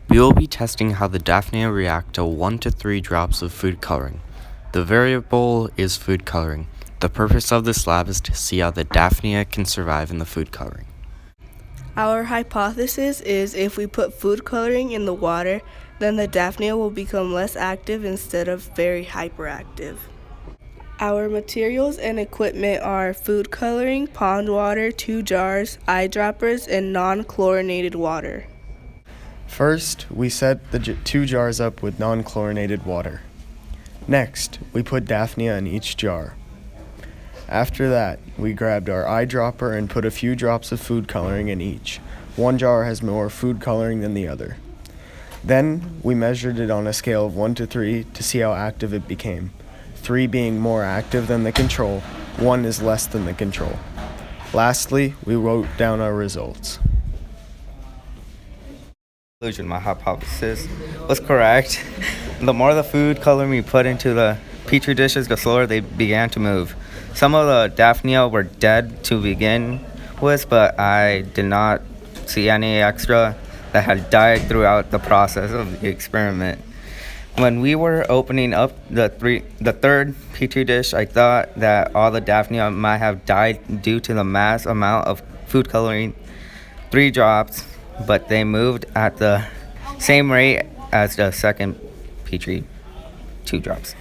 We will be testing how the Daphnia react to 1 to 3 drops of food coloring. The variable is food coloring. The purpose of this lab is to see how the Daphnia can survive in the food coloring. Our hypothesis is if we put food coloring in the water, then the Daphnia will become less active instead of very hyperactive. Our materials and equipment are food coloring, pond water, 2 jars, eyedroppers, and non-chlorinated water. First, we set the 2 jars up with non-chlorinated water. Next, we put Daphnia in each jar. After that, we grabbed our eyedropper and put a few drops of food coloring in each. One jar has more food coloring than the other. Then, we measured it on a scale of 1 to 3 to see how active it became. 3 being more active than the control, 1 is less than the control. Lastly, we wrote down our results. My hypothesis was correct. The more the food coloring we put into the petri dishes, the slower they began to move. Some of the Daphnia were dead to begin with, but I did not see any extra that had died throughout the process of the experiment. When we were opening up the third petri dish, I thought that all the Daphnia might have died due to the mass amount of food coloring, 3 drops, but they moved at the same rate as the second petri, 2 drops.